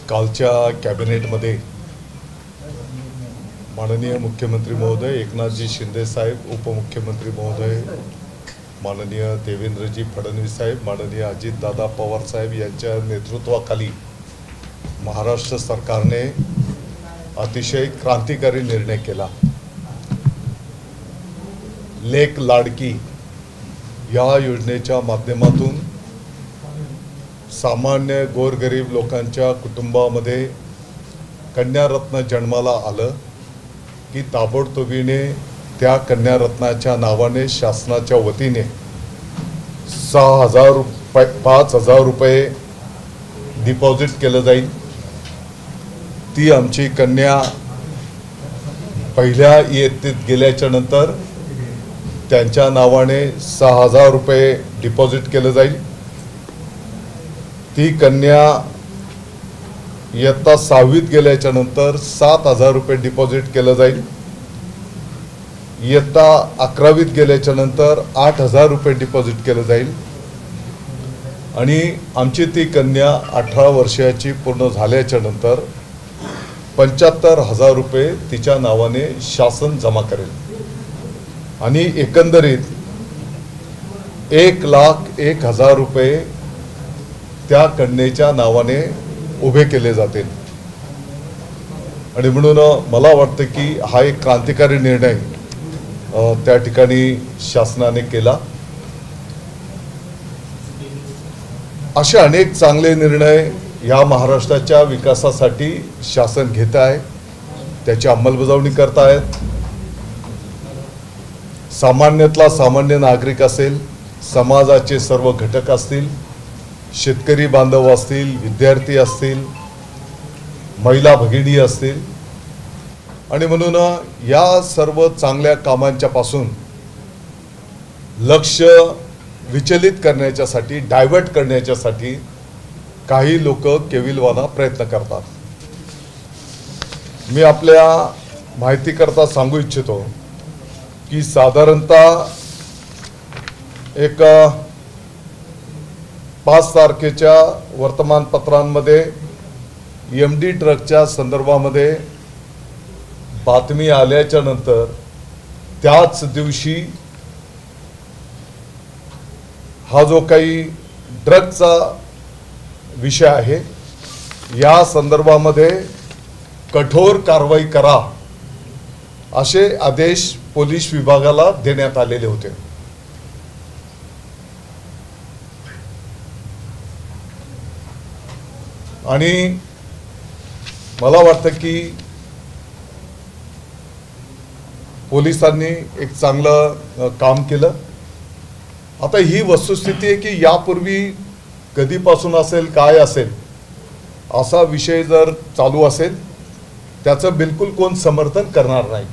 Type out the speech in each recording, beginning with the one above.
कालच्या कॅबिनेटमध्ये माननीय मुख्यमंत्री महोदय एकनाथजी शिंदे साहेब, उपमुख्यमंत्री महोदय माननीय देवेंद्रजी फडणवीस साहेब, माननीय अजितदादा पवार साहेब यांच्या नेतृत्वाखाली महाराष्ट्र सरकारने अतिशय क्रांतिकारी निर्णय केला। लेक लाडकी या योजनेच्या माध्यमातून सामान्य गोरगरीब लोकांच्या कुटुंबामध्ये कन्यारत्न जन्माला आलं की ताबडतोबीने त्या कन्यारत्नाच्या नावाने शासनाच्या वतीने 5,000 रुपये डिपॉझिट केलं जाईल। ती आमची कन्या पहिल्या इयत्तेत गेल्याच्या नंतर त्यांच्या नावाने 6,000 रुपये डिपॉझिट केलं जाईल। ती कन्या इयत्ता 6वीत गेल्याच्या नंतर 7,000 रुपये डिपॉझिट केलं जाईल। इयत्ता 11वीत गेल्याच्या नंतर 8,000 रुपये डिपॉझिट केलं जाईल आणि आमची ती कन्या 18 वर्षाची पूर्ण झाल्याच्या नंतर 75,000 रुपये तिच्या नावाने शासन जमा करेल आणि एकंदरीत 1,01,000 रुपये त्या कन्येच्या नावाने उभे केले जातील। आणि म्हणून मला वाटतं की हा एक क्रांतिकारी निर्णय त्या ठिकाणी शासनाने केला। असे अनेक चांगले निर्णय या महाराष्ट्राच्या विकासासाठी शासन घेत आहे, त्याची अंमलबजावणी करत आहेत। सामान्यातला सामान्य नागरिक असेल, समाजाचे सर्व घटक असतील, शेतकरी बांधव असतील, विद्यार्थी असतील, महिला भगिनी असतील आणि म्हणून या सर्व चांगल्या कामांच्या पासून लक्ष विचलित करण्याच्यासाठी, डायव्हर्ट करण्याच्यासाठी काही लोक केविलवाना प्रयत्न करतात। मी आपल्या माहितीकरता सांगू इच्छितो की साधारणतः एक 5 तारखेच्या वर्तमानपत्रांमध्ये MD ट्रकच्या संदर्भामध्ये बातमी आल्याच्या नंतर त्याच दिवशी हा जो काही ड्रगचा विषय आहे या संदर्भामध्ये कठोर कारवाई करा असे आदेश पोलीस विभागाला देण्यात आलेले होते। आणि मला वाटतं की पोलिसांनी एक चांगलं काम केलं। आता ही वस्तुस्थिती आहे की यापूर्वी कधीपासून असेल, काय असेल असा विषय जर चालू असेल त्याचं बिलकुल कोण समर्थन करणार नाही,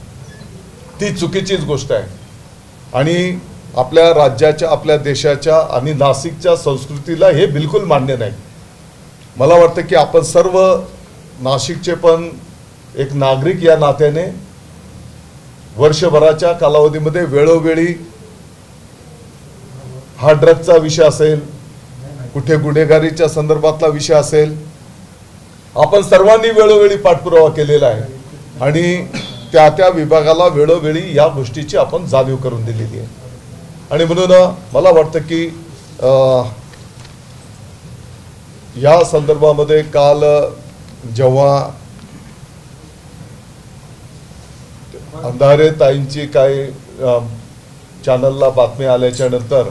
ती चुकीचीच गोष्ट आहे। आणि आपल्या राज्याच्या, आपल्या देशाच्या आणि नाशिकच्या संस्कृतीला हे बिलकुल मान्य नाही। मला वाटतं की आपण सर्व नाशिकचे पण एक नागरिक या नात्याने वर्षभराच्या कालावधीमध्ये वेळोवेळी हा ड्रगचा विषय असेल, कुठे गुन्हेगारीच्या संदर्भातला विषय असेल, आपण सर्वांनी वेळोवेळी पाठपुरावा केलेला आहे आणि त्या विभागाला वेळोवेळी या गोष्टीची आपण जाणीव करून दिलेली आहे। आणि म्हणून मला वाटतं की या संदर्भामध्ये काल जेव्हा अंधारे ताईंची काही चॅनलला बातमी आल्याच्या नंतर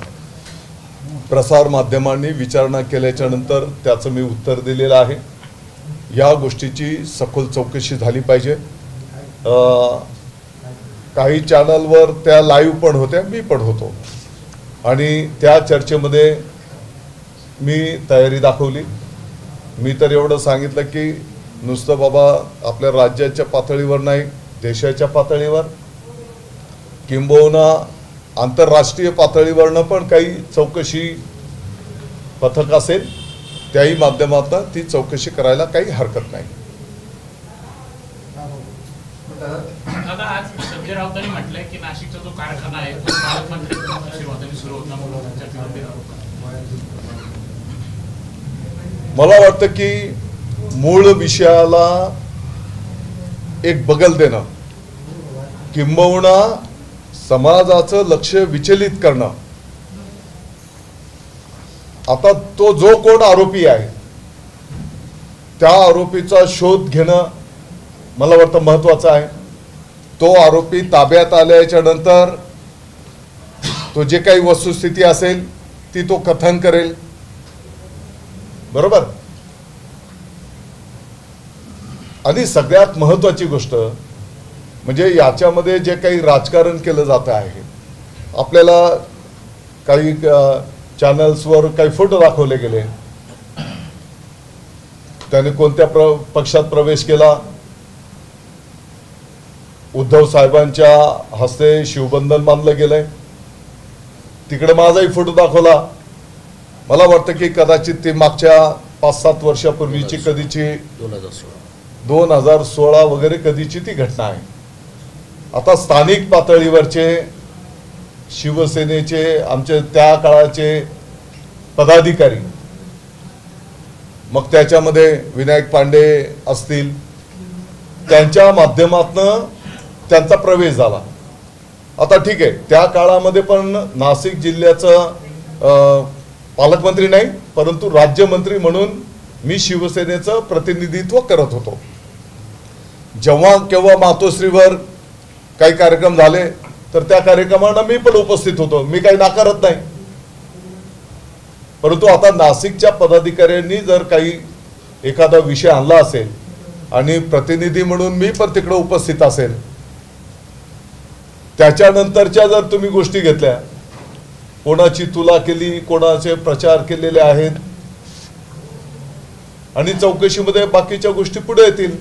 प्रसार माध्यमांनी विचारणा केल्याच्या नंतर त्याचं मी उत्तर दिलेलं आहे। या गोष्टीची सखोल चौकशी झाली पाहिजे। काही चॅनलवर त्या लाईव्ह पण होत्या, मी पण होतो आणि त्या चर्चेमध्ये मी तयारी दाखवली। मी तर एवढं सांगितलं की नुसतं बाबा आपल्या राज्याच्या पातळीवर नाही, देशाच्या पातळीवर किंबहुना आंतरराष्ट्रीय पातळीवरनं पण काही चौकशी पथक असेल त्याही माध्यमातून ती चौकशी करायला काही हरकत नाही। दादा, आज संजय राऊतांनी म्हटलंय की नाशिकचा जो कारखाना आहे तो पालकमंत्र्यांच्या आशीर्वादाने सुरू होता म्हणून मला वाटतं की मूळ विषयाला एक बगल देणं, किंबहुना समाजाचं लक्ष विचलित करणं. आता तो जो कोण आरोपी आहे त्या आरोपीचा शोध घेणं मला वाटतं महत्वाचं आहे. तो आरोपी ताब्यात आल्याच्या नंतर तो जे काही वस्तुस्थिती असेल ती तो कथन करेल, बरोबर. आणि सगळ्यात महत्वाची गोष्ट म्हणजे याच्यामध्ये जे काही राजकारण केलं जात आहे, आपल्याला काही चॅनल्सवर काही फोटो दाखवले गेले, त्याने कोणत्या पक्षात प्रवेश केला, उद्धव साहेबांच्या हस्ते शिवबंधन बांधलं गेलंय, तिकडे माझाही फोटो दाखवला. मला वाटतं की कदाचित ती मागच्या 5-7 वर्षापूर्वीची कधीची 2016 वगैरे कधीची ती घटना आहे. आता स्थानिक पातळीवरचे शिवसेनेचे आमचे त्या काळाचे पदाधिकारी, मग त्याच्यामध्ये विनायक पांडे असतील, त्यांच्या माध्यमातून त्यांचा प्रवेश झाला. आता ठीक आहे, त्या काळामध्ये पण नाशिक जिल्ह्याचं पालकमंत्री नाही परंतु राज्यमंत्री म्हणून मी शिवसेनेचं प्रतिनिधित्व करत होतो. जेव्हा केव्हा मातोश्रीवर काही कार्यक्रम झाले तर त्या कार्यक्रमांना मी पण उपस्थित होतो, मी काही नाकारत नाही. परंतु आता नाशिकच्या पदाधिकाऱ्यांनी जर काही एखादा विषय आणला असेल आणि प्रतिनिधी म्हणून मी पण तिकडे उपस्थित असेल, त्याच्यानंतरच्या जर तुम्ही गोष्टी घेतल्या, कोणाची तुला केली, कोणाचे प्रचार केलेले आहेत आणि चौकशीमध्ये बाकीच्या गोष्टी पुढे येतील.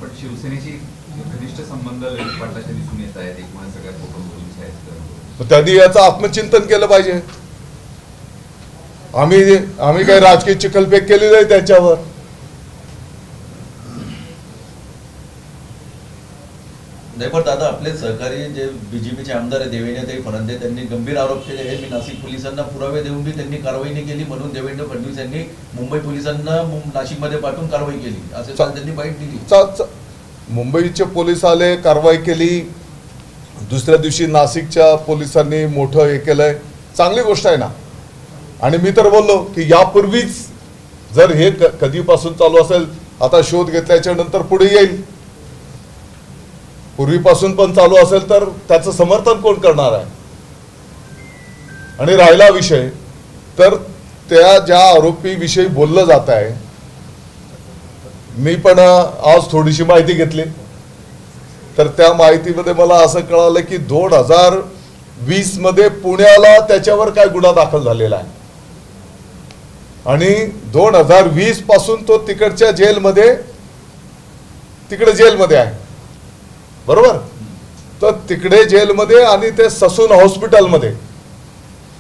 पण शिवसेनेशी घनिष्ठ संबंध ललित पाटलाचे दिसून येत आहेत, एकूण सगळ्या कुटुंबांचे आहेत. त्यांनी याचं आत्मचिंतन केलं पाहिजे. आम्ही काही राजकीय चिखलफेक केली नाही त्याच्यावर. नाही, पण दादा आपले सहकारी जे बीजेपीचे आमदार आहे देवेंद्र फडणवीस, त्यांनी गंभीर आरोप केले आहे. मी नाशिक पोलिसांना पुरावे देऊन बी त्यांनी कारवाई नाही केली, म्हणून देवेंद्र फडणवीस यांनी मुंबई पोलिसांना नाशिकमध्ये पाठवून कारवाई केली, असे त्यांनी बाईट दिली. मुंबईचे पोलीस आले, कारवाई केली, दुसऱ्या दिवशी नाशिकच्या पोलिसांनी मोठं हे केलंय, चांगली गोष्ट आहे ना. आणि मी तर बोललो की यापूर्वीच जर हे कधीपासून चालू असेल, आता शोध घेतल्याच्या नंतर पुढे येईल, पूर्वीपासून पण चालू असेल तर त्याचं समर्थन कोण करणार आहे. आणि राहिला विषय तर त्या ज्या आरोपी विषयी बोललं जात आहे, मी पण आज थोडीशी माहिती घेतली तर त्या माहितीमध्ये मला असं कळालं की 2020 मध्ये पुण्याला त्याच्यावर काय गुन्हा दाखल झालेला आहे आणि 2020 पासून तो तिकडच्या जेलमध्ये आहे, बरोबर. तर तिकडे जेलमध्ये आणि ते ससून हॉस्पिटलमध्ये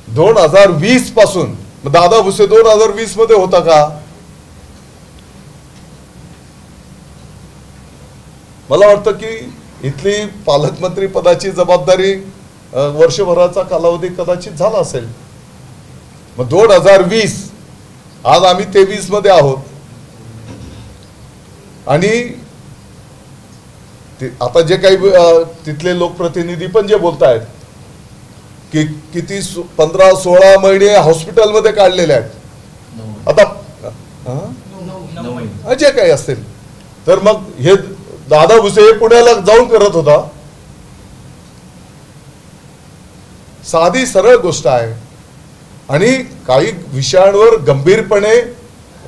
2020 पासून. दादा भुसे 2020 मध्ये होता का? मला वाटतं की इथली पालकमंत्री पदाची जबाबदारी वर्षभराचा कालावधी कदाचित झाला असेल. मग 2020, आज आम्ही 23 मध्ये आहोत आणि आता जे काही तिथले लोकप्रतिनिधी पण जे बोलत आहेत की किती 15-16 महिने हॉस्पिटलमध्ये काढलेले आहेत. आता जे काही असतील तर मग हे दादा भुसे हे पुण्याला जाऊन करत होता. साधी सरळ गोष्ट आहे. आणि काही विषयांवर गंभीरपणे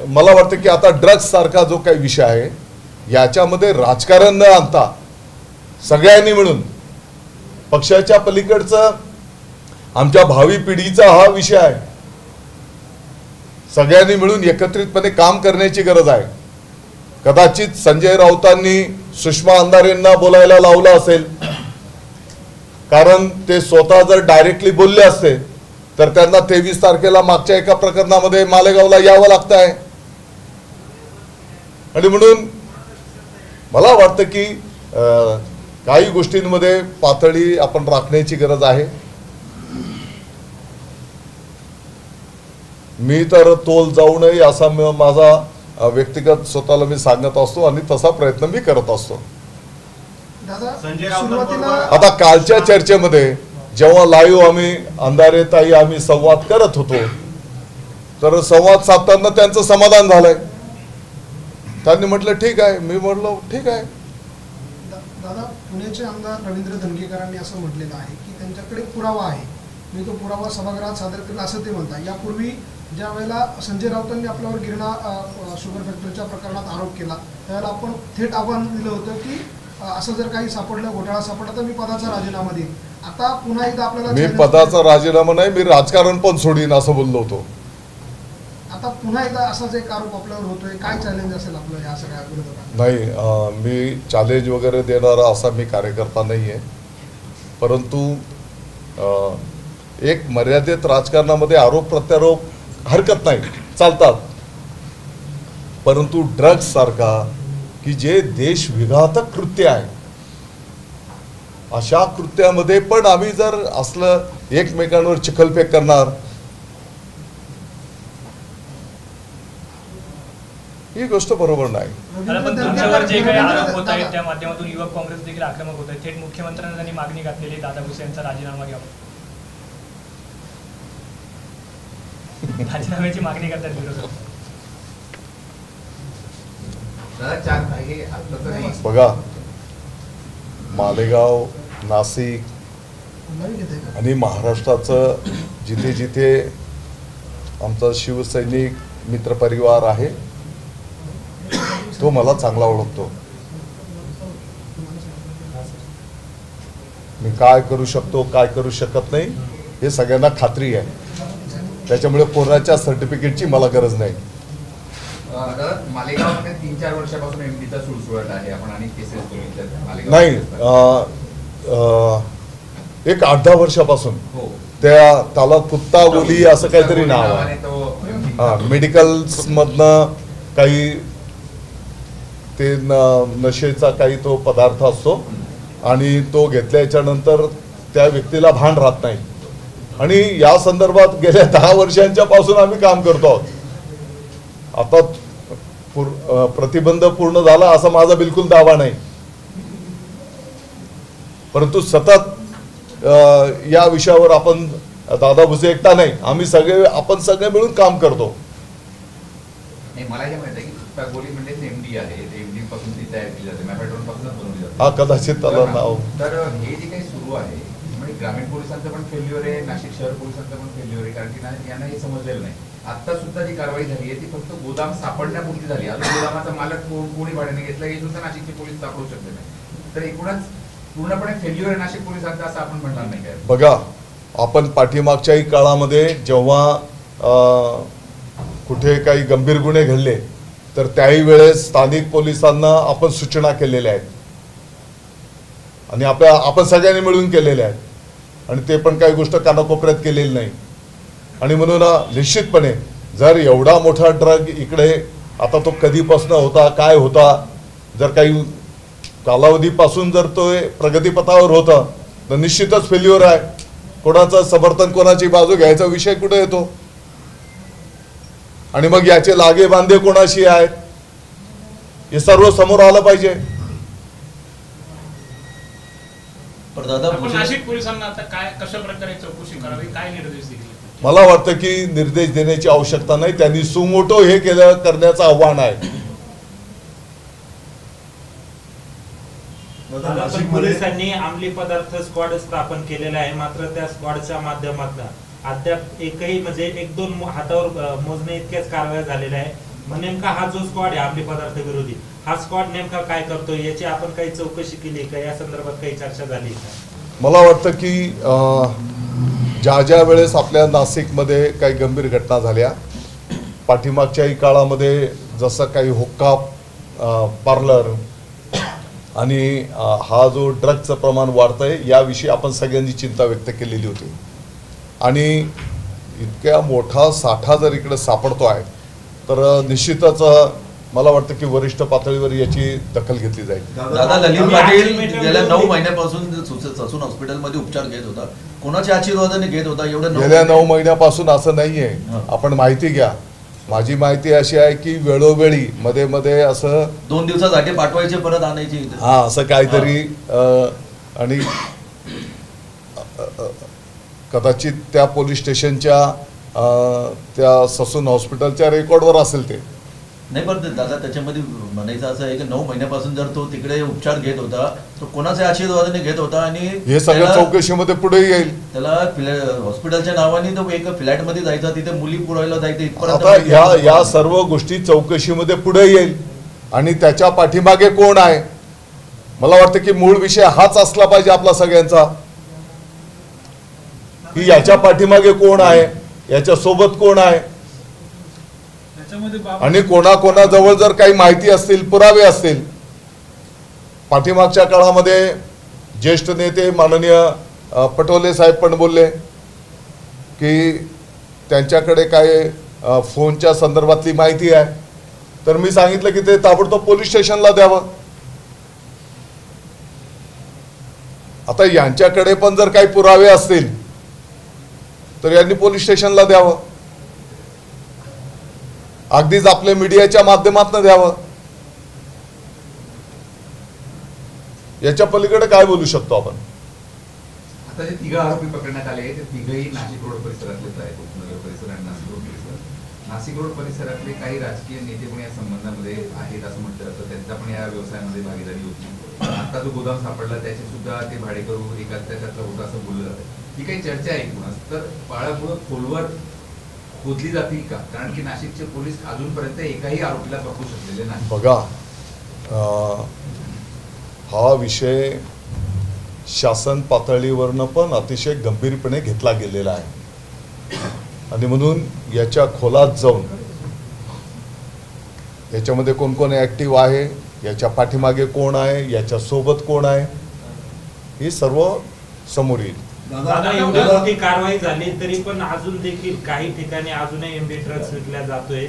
मला वाटतं की आता ड्रग्स सारखा जो काही विषय आहे याच्यामध्ये राजकारण न आणता सगळ्यांनी मिळून, पक्षाच्या पलीकडचं आमच्या भावी पिढीचा हा विषय आहे, सगळ्यांनी मिळून एकत्रितपणे काम करण्याची गरज आहे. कदाचित संजय राऊतांनी सुषमा अंधारेंना बोलायला लावलं असेल, कारण ते स्वतः जर डायरेक्टली बोलले असते तर त्यांना 23 तारखेला मागच्या एका प्रकरणामध्ये मालेगावला यावं लागत आहे. आणि म्हणून मला वाटतं की काही गोष्टींमध्ये पातळी आपण राखण्याची गरज आहे. मी तर तोल जाऊ नये असा माझा व्यक्तिगत स्वतःला मी सांगत असतो आणि तसा प्रयत्न मी करत असतो. दादा संजय सुरुवातीला आता कालच्या चर्चेमध्ये जेव्हा लाईव्ह आम्ही अंधारे ताई आम्ही संवाद करत होतो तर संवाद साधताना त्यांचं समाधान झालंय. त्यांनी म्हटलं ठीक आहे, मी म्हटलं ठीक आहे. दादा पुण्याचे आमदार रवींद्र धंगेकरांनी असं म्हटलेलं आहे की त्यांच्याकडे पुरावा आहे, मी तो पुरावा सभागृहात सादर केला असं ते म्हणतात. यापूर्वी ज्या वेळेला संजय राऊतांनी आपल्यावर गिरणा शुगर फॅक्टरीच्या प्रकरणात आरोप केला त्यावेळेला आपण थेट आव्हान दिलं होतं की असं जर काही सापडलं, घोटाळा सापडला तर मी पदाचा राजीनामा देईन. आता पुन्हा एकदा आपल्याला मी challenge पदाचा राजीनामा नाही, मी राजकारण पण सोडीन असं बोललो होतो. आता पुन्हा एकदा असाच एक आरोप आपल्यावर होतोय, काय चॅलेंज असेल आपलं या सगळ्या विरोधात? नाही, मी चॅलेंज वगैरे देणारा असा मी कार्यकर्ता नाही आहे. परंतु एक मर्यादित राजकारणामध्ये आरोप प्रत्यारोप हरकत नाही, चालतात. परंतु ड्रग्ज सारखा की जे देश विघातक कृत्य आहे अशा कृत्यामध्ये पण आम्ही जर असलं एकमेकांवर चिखलफेक करणार ही गोष्ट बरोबर नाही. रवींद्र पण तुमच्यावर जे काही आरोप धंगेकर- होत आहेत त्या माध्यमातून युवक काँग्रेस देखील आक्रमक होत आहे. थेट मुख्यमंत्र्यांना त्यांनी मागणी घातलेली दादा भुसे यांचा राजीनामा घ्यावा. राजीनाम्याची मागणी करतात विरोधक. दादा चार हे आता तर नाही. बघा, मालेगाव, नाशिक नवीन घेताय का? आणि महाराष्ट्राचं जिथे जिथे आमचा शिवसैनिक मित्रपरिवार आहे तो मला चांगला ओळखतो. मी काय करू शकतो काय करू शकत नाही हे सगळ्यांना खात्री आहे. त्याच्यामुळे कोणाच्या सर्टिफिकेटची मला गरज नाही. दादा मालेगावमध्ये 3-4 वर्षापासून एमडीचा सुळसुळाट आहे. आपण अनेक केसेस बघितल्या मालेगाव. नाही, एक 8-10 वर्षापासून हो. त्याला कुत्ता गोली असं काहीतरी नाव आहे. नावाने तो हा, मेडिकल्स मधनं काही ते नशेचा काही तो पदार्थ असतो आणि तो घेतल्याच्या नंतर त्या व्यक्तीला भान राहत नाही. आणि या संदर्भात गेल्या 10 वर्षांच्या पासून आम्ही काम करतो आहोत. आता प्रतिबंध पूर्ण झाला असा माझा बिलकुल दावा नाही. परंतु सतत या विषयावर आपण दादा भुसे एकटा नाही, आपण सगळे मिळून काम करतो. नाही, मला हे माहिती आहे की कुत्ता गोळी म्हणजे एमडी आहे. एमडी पासून ती तयार केली जाते, मॅफेड्रोन पासूनच बनवली जाते. हा, कदाचित त्याला नाव. तर हे जे काही सुरू आहे म्हणजे ग्रामीण पोलिसांचं पण फेल्युअर आहे, नाशिक शहर पोलिसांचं पण फेल्युअर आहे. कारण की यांना हे समजलेलं नाही. आता सुद्धा जी कारवाई झाली आहे ती फक्त गोदाम सापडण्यापुरती झाली. अजून गोदामाचा मालक कोणी भाड्याने घेतला हे सुद्धा नाशिकचे पोलीस सापडू शकले नाही. तर एकूणच पूर्णपणे फेल्युअर आहे नाशिक पोलिसांचा असं आपण म्हणणार नाही काय? बघा, आपण पाठीमागच्याही काळामध्ये जेव्हा कुठे काही गंभीर गुन्हे घडले तर त्याही वेळेस स्थानिक पोलिसांना आपण सूचना केलेल्या आहेत आणि आपण सगळ्यांनी मिळून केलेल्या आहेत आणि ते पण काही गोष्ट कानाकोपऱ्यात केलेली नाही. आणि म्हणून निश्चितपणे जर एवढा मोठा ड्रग इकडे आता तो कधीपासून होता काय होता, जर काही कालावधीपासून जर तो प्रगतीपथावर होता तर निश्चितच फेल्युअर आहे. कोणाचं समर्थन कोणाची बाजू घ्यायचा विषय कुठे येतो आणि मग याचे लागे बांधे कोणाशी आहेत हे सर्व समोर आलं पाहिजे. पण दादा आपण नाशिक पोलिसांना आता काय कशा प्रकारे चौकशी करावी, काय निर्देश दिले? मला वाटतं की निर्देश देण्याची आवश्यकता नाही, त्यांनी सुमोटो हे करण्याचं आव्हान आहे. पण पोलिसांनी अंमली पदार्थ स्क्वॉड स्थापन केलेला आहे. मात्र त्या स्क्वॉडच्या माध्यमातून अद्याप एकही म्हणजे 1-2 हातावर मोजणे इतक्याच कारवाया झालेल्या आहे. मग नेमका हा जो स्क्वॉड आहे अंमली पदार्थ विरोधी, हा स्क्वॉड नेमका काय करतोय याची आपण काही चौकशी केली का? या संदर्भात काही चर्चा झाली का? मला वाटतं की ज्या वेळेस आपल्या नाशिकमध्ये काही गंभीर घटना झाल्या, पाठीमागच्याही काळामध्ये जसं काही हुक्का पार्लर आणि हा जो ड्रगचं प्रमाण वाढतंय याविषयी आपण सगळ्यांनी चिंता व्यक्त केलेली होती. आणि इतक्या मोठा साठा जर इकडे सापडतो आहे तर निश्चितच मला वाटतं की वरिष्ठ पातळीवर याची दखल घेतली जाईल. दादा ललित पाटील गेल्या 9 महिन्यापासून ससून हॉस्पिटलमध्ये उपचार घेत होता. कोणाच्या आशीर्वादाने घेत होता? एवढं गेल्या 9 महिन्यापासून असं नाहीये. आपण माहिती घ्या. माझी माहिती अशी आहे की वेळोवेळी मध्ये मध्ये असं 2 दिवसासाठी पाठवायचे परत आणायचे इथे. हा असं काहीतरी आणि कदाचित त्या पोलीस स्टेशनच्या त्या ससून हॉस्पिटलच्या रेकॉर्डवर असेल ते. नाही पण दादा त्याच्यामध्ये म्हणायचं असं आहे की 9 महिन्यापासून जर तो तिकडे उपचार घेत होता तो कोणाच्या आशीर्वादाने घेत होता आणि हे सगळं चौकशीमध्ये पुढे येईल. त्याला हॉस्पिटलच्या नावाने तो एक फ्लॅटमध्ये जायचा, तिथे मुली पुरवायला जायचं इथपर्यंत. आता या सर्व गोष्टी चौकशीमध्ये पुढे येईल आणि त्याच्या पाठीमागे कोण आहे. मला वाटतं की मूळ विषय हाच असला पाहिजे आपला सगळ्यांचा की याच्या पाठीमागे कोण आहे, याच्या सोबत कोण आहे आणि कोणाकोणाजवळ जर काही माहिती असतील, पुरावे असतील. पाठीमागच्या काळामध्ये ज्येष्ठ नेते माननीय पटोले साहेब पण बोलले की त्यांच्याकडे काय फोनच्या संदर्भातली माहिती आहे, तर मी सांगितलं की ते ताबडतोब पोलीस स्टेशनला द्यावं. आता यांच्याकडे पण जर काही पुरावे असतील तर यांनी पोलीस स्टेशनला द्यावं, अगदीच आपल्या मीडियाच्या माध्यमातून द्यावं. याच्या पलीकडे काय बोलू शकतो आपण. आता जे 3 आरोपी पकडण्यात आले ते 3ही नाशिक रोड परिसरातलेच आहेत. उपनगर परिसर आणि नाशिक रोड परिसर. नाशिक रोड परिसरातले काही राजकीय नेते पण या संबंधामध्ये आहेत असं म्हटलं जातं. त्यांचा पण या व्यवसायामध्ये भागीदारी होती. आता जो गोदाम सापडला त्याचे सुद्धा ते भाडेकरू एकाच त्याच्यातलं होतं असं बोललं जातं. ही काही चर्चा आहे कुणास तर बाळामुळं खोलवर खोदली जातील का? कारण की नाशिकचे पोलीस अजूनपर्यंत एकाही आरोपीला पकडू शकलेले नाही. बघा, हा विषय शासन पातळीवरनं पण अतिशय गंभीरपणे घेतला गेलेला आहे आणि म्हणून याच्या खोलात जाऊन याच्यामध्ये कोण कोण ऍक्टिव्ह आहे, याच्या पाठीमागे कोण आहे, याच्या सोबत कोण आहे, हे सर्व समोर येईल. दादा एवढी मोठी कारवाई झाली तरी पण अजून देखील काही ठिकाणी अजूनही एमबी ड्रग्स विकल्या जातोय.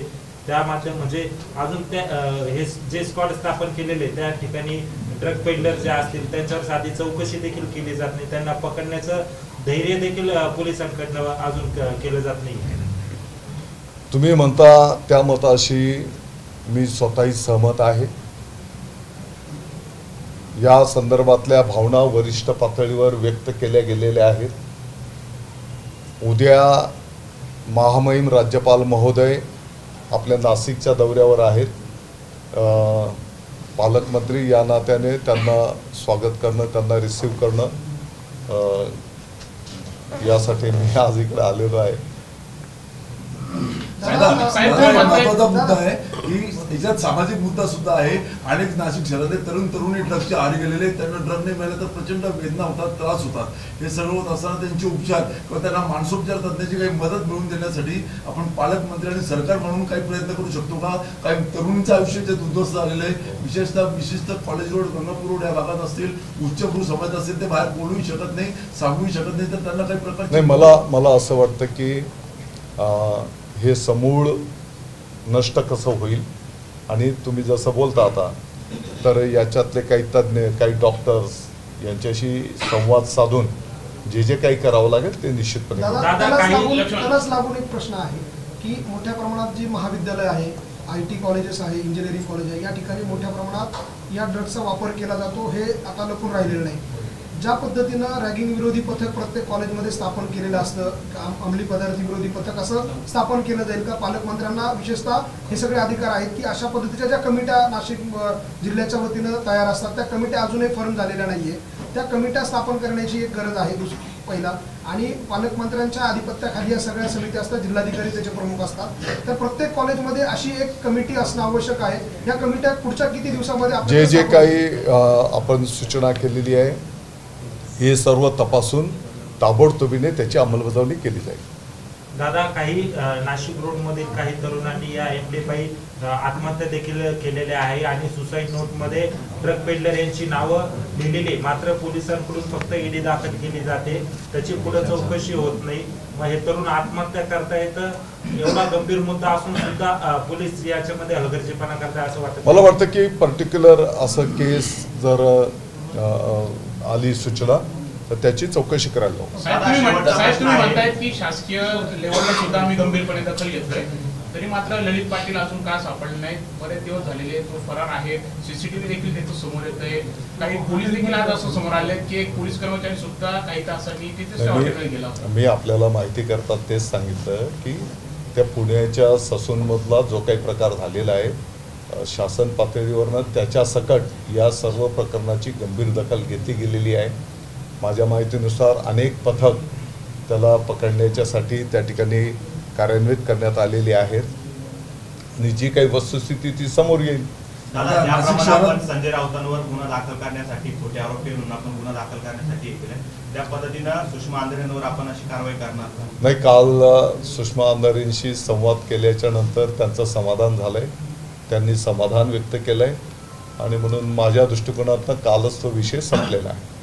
त्या माध्यम म्हणजे अजून त्या हे जे स्क्वॉड स्थापन केलेले त्या ठिकाणी ड्रग पेडलर जे असतील त्यांच्यावर साधी चौकशी देखील केली जात नाही. त्यांना पकडण्याचं धैर्य देखील पोलिसांकडनं अजून केलं जात नाही. तुम्ही म्हणता त्या मताशी मी स्वतःही सहमत आहे. या संदर्भातल्या भावना वरिष्ठ पातळीवर व्यक्त केल्या गेलेल्या आहेत. उद्या महामहिम राज्यपाल महोदय आपल्या नाशिकच्या दौऱ्यावर आहेत. पालकमंत्री या नात्याने त्यांना स्वागत करणं, त्यांना रिसीव्ह करणं यासाठी मी आज इकडे आलेलो आहे. महत्वाचा मुद्दा आहे की याच्यात सामाजिक मुद्दा सुद्धा आहे. अनेक नाशिक शहरातले तरुण तरुणी ड्रग्सच्या आहारी गेलेले, त्यांना ड्रग नाही मिळाले तर प्रचंड वेदना होतात, त्रास होतात. हे सर्व होत असताना त्यांचे उपचार किंवा त्यांना मानसोपचार तज्ञाची काही मदत मिळवून देण्यासाठी आपण पालकमंत्री आणि सरकार म्हणून काही प्रयत्न करू शकतो का? काही तरुणींचं आयुष्य जे उद्ध्वस्त झालेलं आहे, विशेषतः कॉलेज रोड, गंगापूर रोड या भागात असतील, उच्चभ्रू समाज असतील, ते बाहेर बोलूही शकत नाही, सांगूही शकत नाही, तर त्यांना काही प्रकारचे नाही. मला असं वाटतं की हे समूळ नष्ट कसं होईल आणि तुम्ही जसं बोलता आता तर याच्यातले काही तज्ज्ञ, काही डॉक्टर्स यांच्याशी संवाद साधून जे काही करावं लागेल ते निश्चितपणे. त्यालाच लागून एक प्रश्न आहे की मोठ्या प्रमाणात जी महाविद्यालय आहे, IT कॉलेजेस आहे, इंजिनिअरिंग कॉलेज आहे, या ठिकाणी मोठ्या प्रमाणात या ड्रग्सचा वापर केला जातो. हे आता लपून राहिलेलं नाही. ज्या पद्धतीनं रॅगिंग विरोधी पथक प्रत्येक कॉलेजमध्ये स्थापन केलेलं असतं, अंमली पदार्थ विरोधी पथक असं स्थापन केलं जाईल का? पालकमंत्र्यांना विशेषतः हे सगळे अधिकार आहेत की अशा पद्धतीच्या ज्या कमिट्या नाशिक जिल्ह्याच्या वतीनं तयार असतात त्या कमिट्या अजूनही फॉर्म झालेल्या नाहीये. त्या कमिट्या स्थापन करण्याची एक गरज आहे. पहिला आणि पालकमंत्र्यांच्या आधिपत्याखाली या सगळ्या समित्या असतात, जिल्हाधिकारी त्याचे प्रमुख असतात. तर प्रत्येक कॉलेजमध्ये अशी एक कमिटी असणं आवश्यक आहे. या कमिट्या पुढच्या किती दिवसामध्ये जे काही आपण सूचना केलेली आहे हे सर्व तपासून ताबडतोबीने त्याची अंमलबजावणी केली जाईल. दादा, काही नाशिक रोडमधील काही तरुणांनी या एमडीपायी आत्महत्या देखील केलेल्या आहे आणि सुसाईड नोटमध्ये ट्रक पेडलर यांची नावं लिहिलेली, मात्र पोलिसांकडून फक्त ईडी दाखल केली जाते, त्याची पुढे चौकशी होत नाही. मग हे तरुण आत्महत्या करतायत, एवढा गंभीर मुद्दा असून सुद्धा पोलीस याच्यामध्ये हलगर्जीपणा करताय असं वाटतं. मला वाटतं की पर्टिक्युलर असं केस जर आली सूचना तर त्याची चौकशी करायला हवी. साहेब तुम्ही म्हणतायत की शासकीय लेवलला सुद्धा आम्ही गंभीरपणे दखल घेतोय, तरी मात्र ललित पाटील अजून का सापडले नाहीत? बरेच दिवस झालेले, तो फरार आहे, सीसीटीव्ही देखील त्याचं समोर येतंय. काही पोलीस देखील आज असं समोर आले की एक पोलीस कर्मचारी सुद्धा काही तासांनी तिथे हॉटेलमध्ये गेला होता. मी आपल्याला माहिती करतात तेच सांगितलं की त्या पुण्याच्या ससूनमधला जो काही प्रकार झालेला आहे, शासन पातळीवरनं त्याच्या सकट या सर्व प्रकरणाची गंभीर दखल घेतली गेलेली आहे. माझ्या माहितीनुसार अनेक पथक त्याला पकडण्याच्यासाठी त्या ठिकाणी कार्यान्वित करण्यात आलेली आहेत आणि जी काही वस्तुस्थिती ती समोर येईल. दादा, ज्याप्रमाणे आपण संजय राऊतांवर गुन्हा दाखल करण्यासाठी, खोटे आरोपी म्हणून आपण गुन्हा दाखल करण्यासाठी केले, त्या पद्धतीनं सुषमा अंधारेंवर आपण अशी कारवाई करणार का? नाही, काल सुषमा अंधारेंशी संवाद केल्याच्या नंतर त्यांचं समाधान झालंय, त्यांनी समाधान व्यक्त केलंय आणि म्हणून माझ्या दृष्टिकोनातनं कालच तो विषय संपलेला आहे.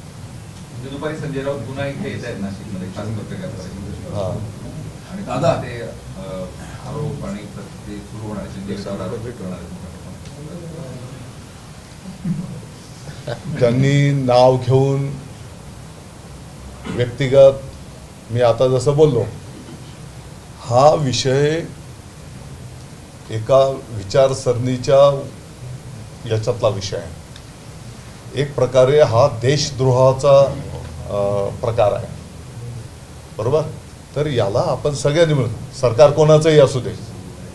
दुपारी संजय राऊत पुन्हा इथे येत आहेत नाशिकमध्ये खास पत्रकार. हां, आणि दादा ते आरोप आणि ते सुरू होणार त्यांनी नाव घेऊन व्यक्तिगत, मी आता जसं बोललो, हा विषय एका विचारसरणीच्या याच्यातला विषय आहे. एक प्रकारे हा देशद्रोहाचा प्रकार आहे, बरोबर? तर याला आपण सगळ्यांनी मिळून, सरकार कोणाचंही असू दे,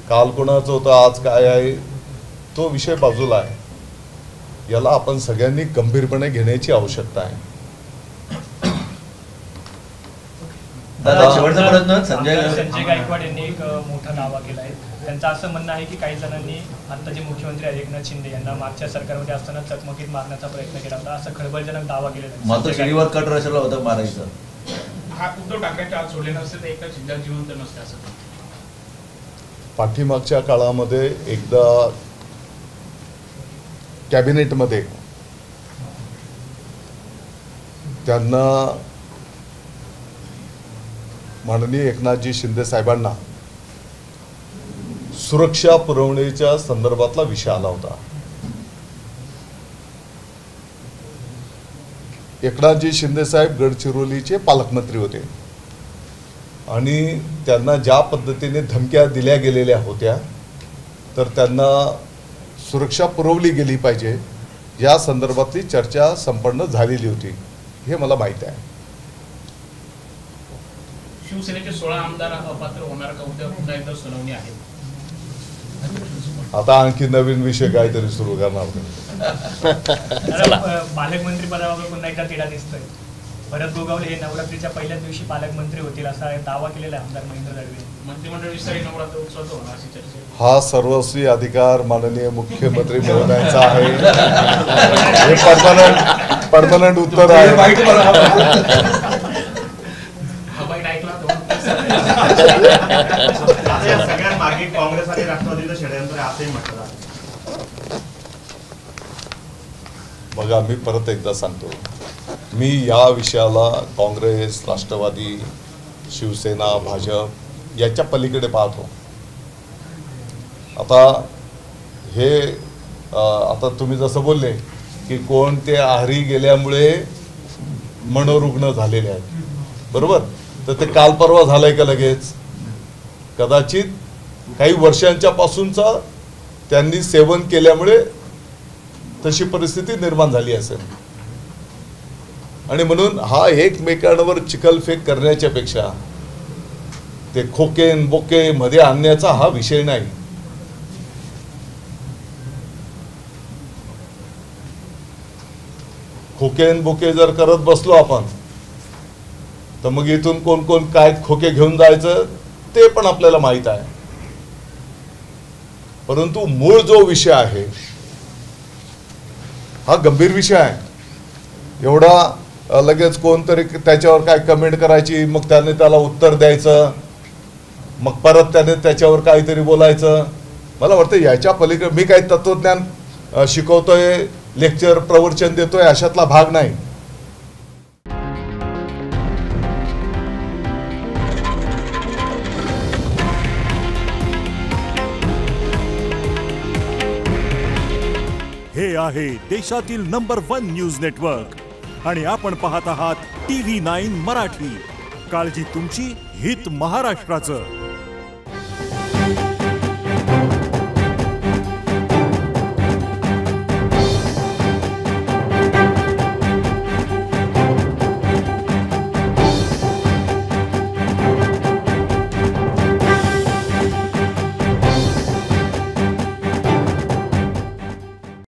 काल कोणाचं होतं आज काय आहे तो विषय बाजूला आहे, याला आपण सगळ्यांनी गंभीरपणे घेण्याची आवश्यकता आहे. शेवटचा प्रश्न संजय गायकवाड यांनी एक मोठा दावा केला आहे. त्यांचं असं म्हणणं आहे की काही जणांनी आता जे मुख्यमंत्री आहेत एकनाथ शिंदे यांना मागच्या सरकारमध्ये असताना चकमकीत मारण्याचा प्रयत्न केला होता, असं खळबळजनक दावा केलेला आहे. मात्र शनिवार कट रचला होता मारायचं. हा उद्धव ठाकरेंच्या आज सोडले नसते तर एकनाथ शिंदे जिवंत नसते असं. पाठीमागच्या काळामध्ये एकदा कॅबिनेटमध्ये त्यांना माननीय एकनाथजी शिंदे साहेबांना सुरक्षा पुरवण्याच्या संदर्भातला विषय आला होता. एकनाथजी शिंदे साहेब गडचिरोलीचे पालकमंत्री होते आणि त्यांना ज्या पद्धतीने धमक्या दिल्या गेलेल्या होत्या तर त्यांना सुरक्षा पुरवली गेली पाहिजे या संदर्भातली चर्चा संपन्न झालेली होती, हे मला माहीत आहे. शिवसेनेचे 16 आमदार अपात्र होणार का? उद्या पुन्हा एकदा सुनावणी आहे. आता आणखी नवीन विषय काहीतरी सुरू करणार. पालकमंत्री पदावर पुन्हा एकदा तिढा दिसतोय. भरत गोगावले हे नवरात्रीच्या पहिल्याच दिवशी पालकमंत्री होतील असा दावा केलेला आहे आमदार महेंद्र दळवे. मंत्रिमंडळ विस्तारी नवरात्र उत्सव होणार अशी चर्चा. हा सर्वस्वी अधिकार माननीय मुख्यमंत्री महोदयांचा आहे. हे परमनंट उत्तर आहे. सगळ्यात मागे काँग्रेस आणि राष्ट्रवादीचं षडयंत्र असंही म्हटलं. बघा, मी परत एकदा सांगतो, मी या विषयाला काँग्रेस, राष्ट्रवादी, शिवसेना, भाजप याच्या पलीकडे पाहतो. आता तुम्ही जसं बोलले की कोण ते आहारी गेल्यामुळे मनोरुग्ण झालेले आहेत, बरोबर? तर ते काल परवा झालंय का लगेच? कदाचित काही वर्षांच्या पासूनचा त्यांनी सेवन केल्यामुळे तशी परिस्थिती निर्माण झाली असेल आणि म्हणून हा एकमेकांवर चिखलफेक करण्याच्या पेक्षा ते खोकेन बोके मध्ये आणण्याचा हा विषय नाही. खोकेन बोके जर करत बसलो आपण तर मग इथून कोण कोण काय खोके घेऊन जायचं ते पण आपल्याला माहित आहे. परंतु मूळ जो विषय आहे हा गंभीर विषय आहे. एवढा लगेच कोणतरी त्याच्यावर काय कमेंट करायची, मग त्याने त्याला उत्तर द्यायचं, मग परत त्याने त्याच्यावर काहीतरी बोलायचं. मला वाटतं याच्या पलीकडे मी काही तत्वज्ञान शिकवतोय, लेक्चर प्रवचन देतोय अशातला भाग नाही. हे आहे देशातील नंबर 1 न्यूज नेटवर्क आणि आपण पाहत आहात TV9 मराठी. काळजी तुमची, हित महाराष्ट्राचं.